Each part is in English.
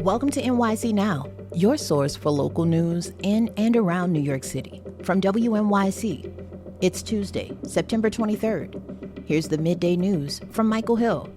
Welcome to NYC Now, your source for local news in and around New York City. From WNYC, it's Tuesday, September 23rd. Here's the midday news from Michael Hill.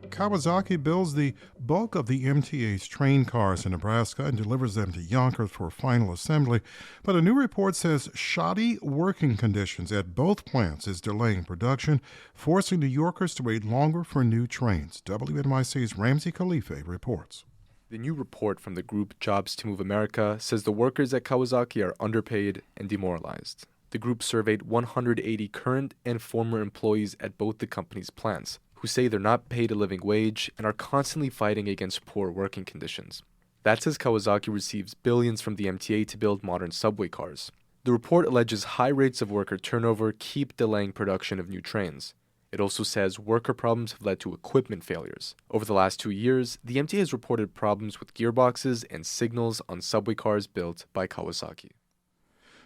Kawasaki builds the bulk of the MTA's train cars in Nebraska and delivers them to Yonkers for final assembly. But a new report says shoddy working conditions at both plants is delaying production, forcing New Yorkers to wait longer for new trains. WNYC's Ramsey Khalife reports. The new report from the group Jobs to Move America says the workers at Kawasaki are underpaid and demoralized. The group surveyed 180 current and former employees at both the company's plants, who say they're not paid a living wage and are constantly fighting against poor working conditions. That says Kawasaki receives billions from the MTA to build modern subway cars. The report alleges high rates of worker turnover keep delaying production of new trains. It also says worker problems have led to equipment failures. Over the last 2 years, the MTA has reported problems with gearboxes and signals on subway cars built by Kawasaki.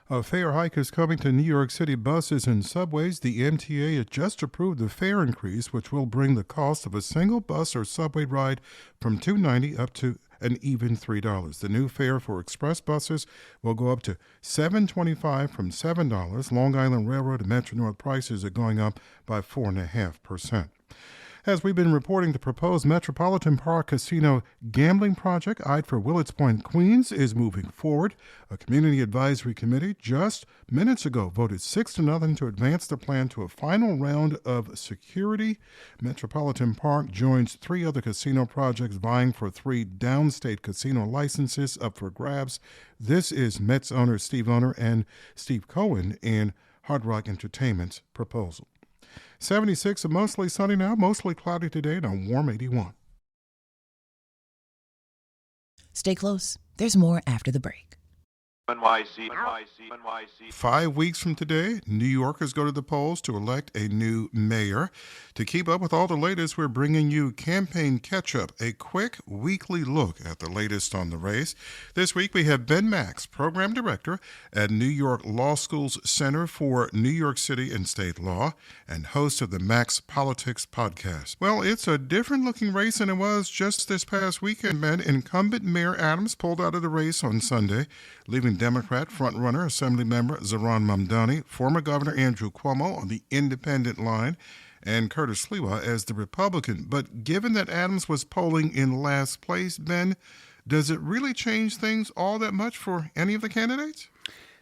A fare hike is coming to New York City buses and subways. The MTA has just approved the fare increase, which will bring the cost of a single bus or subway ride from $2.90 up to an even $3. The new fare for express buses will go up to $7.25 from $7. Long Island Railroad and Metro-North prices are going up by 4.5%. As we've been reporting, the proposed Metropolitan Park Casino gambling project, eyed for Willets Point, Queens, is moving forward. A community advisory committee just minutes ago voted 6-0 to advance the plan to a final round of security. Metropolitan Park joins 3 other casino projects vying for 3 downstate casino licenses up for grabs. This is Mets owner Steve Owner and Steve Cohen and Hard Rock Entertainment's proposal. 76 and mostly sunny now, mostly cloudy today, and a warm 81. Stay close. There's more after the break. WNYC. 5 weeks from today, New Yorkers go to the polls to elect a new mayor. To keep up with all the latest, we're bringing you Campaign Catch-Up, a quick weekly look at the latest on the race. This week, we have Ben Max, Program Director at New York Law School's Center for New York City and State Law and host of the Max Politics podcast. Well, it's a different-looking race than it was just this past weekend, Ben. Incumbent Mayor Adams pulled out of the race on Sunday, leaving Democrat frontrunner Assemblymember Zohran Mamdani, former Governor Andrew Cuomo on the independent line, and Curtis Sliwa as the Republican. But given that Adams was polling in last place, Ben, does it really change things all that much for any of the candidates?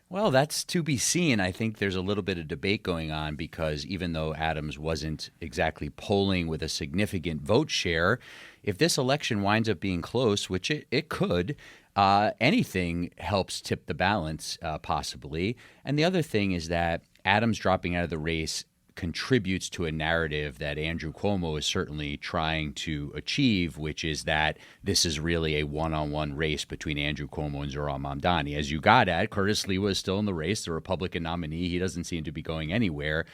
Well, that's to be seen. I think there's a little bit of debate going on because even though Adams wasn't exactly polling with a significant vote share, if this election winds up being close, which it could, anything helps tip the balance, possibly. And the other thing is that Adams dropping out of the race contributes to a narrative that Andrew Cuomo is certainly trying to achieve, which is that this is really a one-on-one race between Andrew Cuomo and Zohran Mamdani. As you got at, Curtis Sliwa is still in the race, the Republican nominee. He doesn't seem to be going anywhere.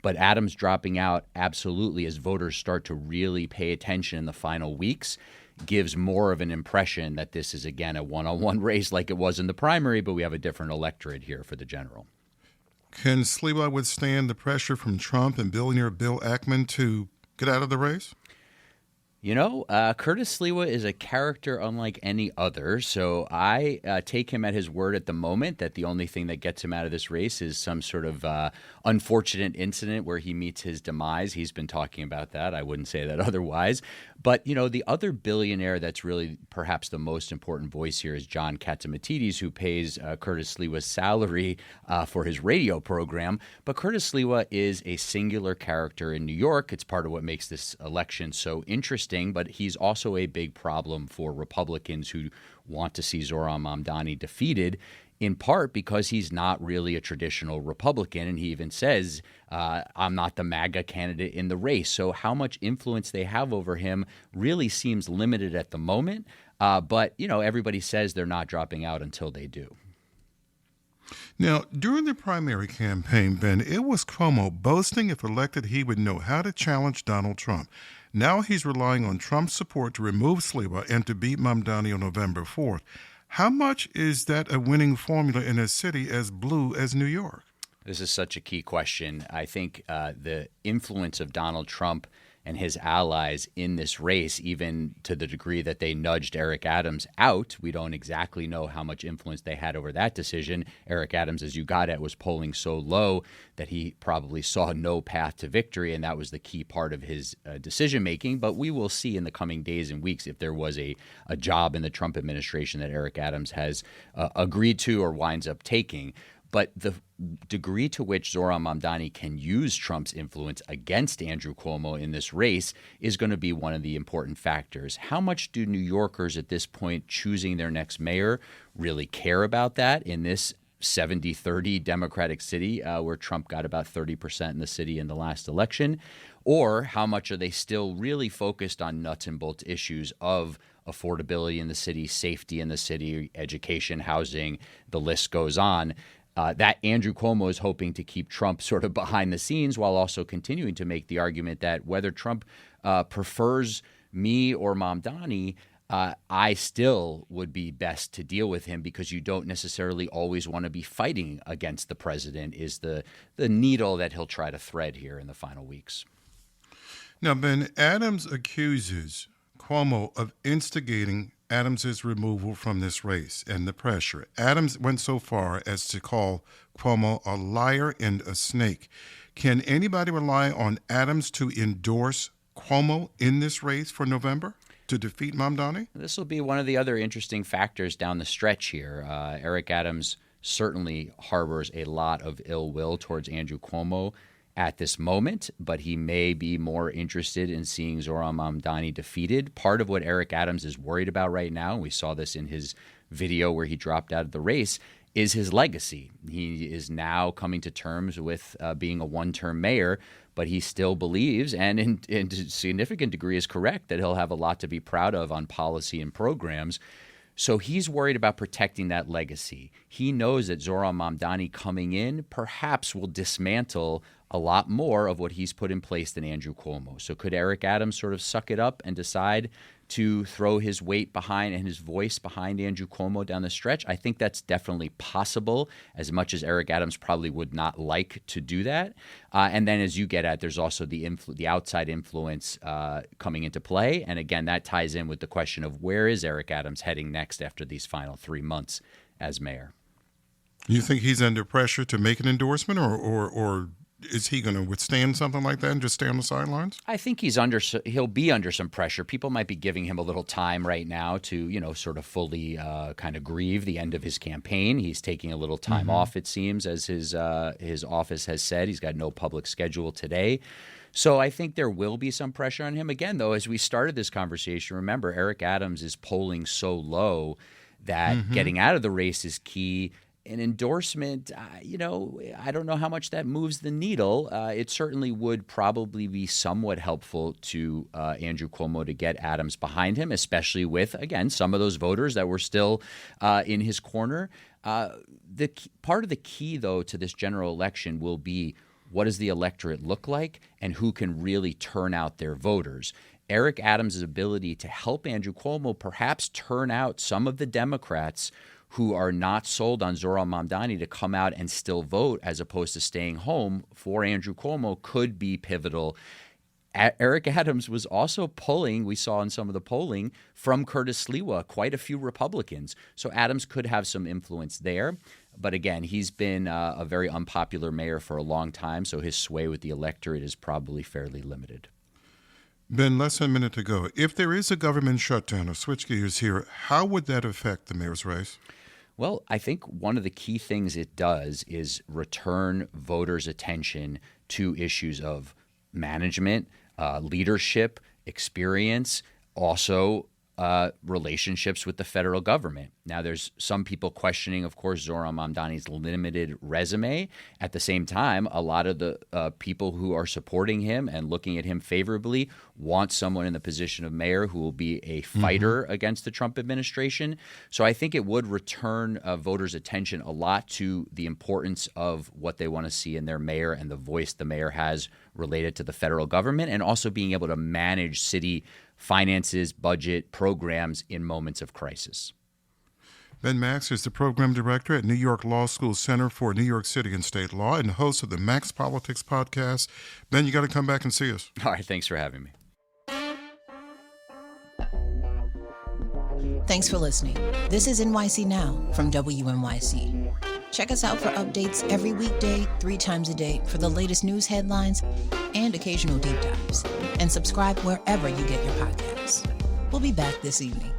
But Adams dropping out, absolutely, as voters start to really pay attention in the final weeks, gives more of an impression that this is, again, a one-on-one race like it was in the primary, but we have a different electorate here for the general. Can Sliwa withstand the pressure from Trump and billionaire Bill Ackman to get out of the race? You know, Curtis Sliwa is a character unlike any other, so I take him at his word at the moment that the only thing that gets him out of this race is some sort of unfortunate incident where he meets his demise. He's been talking about that. I wouldn't say that otherwise. But, you know, the other billionaire that's really perhaps the most important voice here is John Catsimatidis, who pays Curtis Sliwa's salary for his radio program. But Curtis Sliwa is a singular character in New York. It's part of what makes this election so interesting. But he's also a big problem for Republicans who want to see Zohran Mamdani defeated, in part because he's not really a traditional Republican. And he even says, I'm not the MAGA candidate in the race. So how much influence they have over him really seems limited at the moment. But, you know, everybody says they're not dropping out until they do. Now, during the primary campaign, Ben, it was Cuomo boasting if elected he would know how to challenge Donald Trump. Now he's relying on Trump's support to remove Sliwa and to beat Mamdani on November 4th. How much is that a winning formula in a city as blue as New York? This is such a key question. I think the influence of Donald Trump and his allies in this race, even to the degree that they nudged Eric Adams out. We don't exactly know how much influence they had over that decision. Eric Adams, as you got at, was polling so low that he probably saw no path to victory, and that was the key part of his decision-making. But we will see in the coming days and weeks if there was a job in the Trump administration that Eric Adams has agreed to or winds up taking. But the degree to which Zohran Mamdani can use Trump's influence against Andrew Cuomo in this race is going to be one of the important factors. How much do New Yorkers at this point choosing their next mayor really care about that in this 70-30 Democratic city where Trump got about 30% in the city in the last election? Or how much are they still really focused on nuts and bolts issues of affordability in the city, safety in the city, education, housing, the list goes on? That Andrew Cuomo is hoping to keep Trump sort of behind the scenes while also continuing to make the argument that whether Trump prefers me or Mamdani, I still would be best to deal with him because you don't necessarily always want to be fighting against the president is the needle that he'll try to thread here in the final weeks. Now, Ben, Adams accuses Cuomo of instigating Adams's removal from this race and the pressure. Adams went so far as to call Cuomo a liar and a snake. Can anybody rely on Adams to endorse Cuomo in this race for November to defeat Mamdani? This will be one of the other interesting factors down the stretch here. Eric Adams certainly harbors a lot of ill will towards Andrew Cuomo at this moment, but he may be more interested in seeing Zohran Mamdani defeated. Part of what Eric Adams is worried about right now, and we saw this in his video where he dropped out of the race, is his legacy. He is now coming to terms with being a one-term mayor, but he still believes, and in a significant degree is correct, that he'll have a lot to be proud of on policy and programs. So he's worried about protecting that legacy. He knows that Zohran Mamdani coming in perhaps will dismantle a lot more of what he's put in place than Andrew Cuomo. So could Eric Adams sort of suck it up and decide to throw his weight behind and his voice behind Andrew Cuomo down the stretch? I think that's definitely possible, as much as Eric Adams probably would not like to do that. And then as you get at, there's also the outside influence coming into play. And again, that ties in with the question of where is Eric Adams heading next after these final 3 months as mayor? You think he's under pressure to make an endorsement, or is he going to withstand something like that and just stay on the sidelines? I think he'll be under some pressure. People might be giving him a little time right now to, sort of fully kind of grieve the end of his campaign. He's taking a little time off, it seems, as his office has said. He's got no public schedule today. So I think there will be some pressure on him. Again, though, as we started this conversation, remember, Eric Adams is polling so low that getting out of the race is key. An endorsement, I don't know how much that moves the needle. It certainly would probably be somewhat helpful to Andrew Cuomo to get Adams behind him, especially with, again, some of those voters that were still in his corner. Part of the key, though, to this general election will be what does the electorate look like and who can really turn out their voters. Eric Adams' ability to help Andrew Cuomo perhaps turn out some of the Democrats who are not sold on Zohran Mamdani to come out and still vote as opposed to staying home for Andrew Cuomo could be pivotal. Eric Adams was also pulling, we saw in some of the polling, from Curtis Sliwa, quite a few Republicans. So Adams could have some influence there. But again, he's been a very unpopular mayor for a long time, so his sway with the electorate is probably fairly limited. Ben, less than a minute to go. If there is a government shutdown, or switch gears here, how would that affect the mayor's race? Well, I think one of the key things it does is return voters' attention to issues of management, leadership, experience, also relationships with the federal government. Now, there's some people questioning, of course, Zohran Mamdani's limited resume. At the same time, a lot of the people who are supporting him and looking at him favorably want someone in the position of mayor who will be a fighter against the Trump administration. So I think it would return voters' attention a lot to the importance of what they want to see in their mayor and the voice the mayor has related to the federal government, and also being able to manage city finances, budget, programs in moments of crisis. Ben Max is the program director at New York Law School Center for New York City and State Law and host of the Max Politics podcast. Ben, you got to come back and see us. All right, thanks for having me. Thanks for listening. This is NYC Now from WNYC. Check us out for updates every weekday, 3 times a day for the latest news headlines and occasional deep dives. And subscribe wherever you get your podcasts. We'll be back this evening.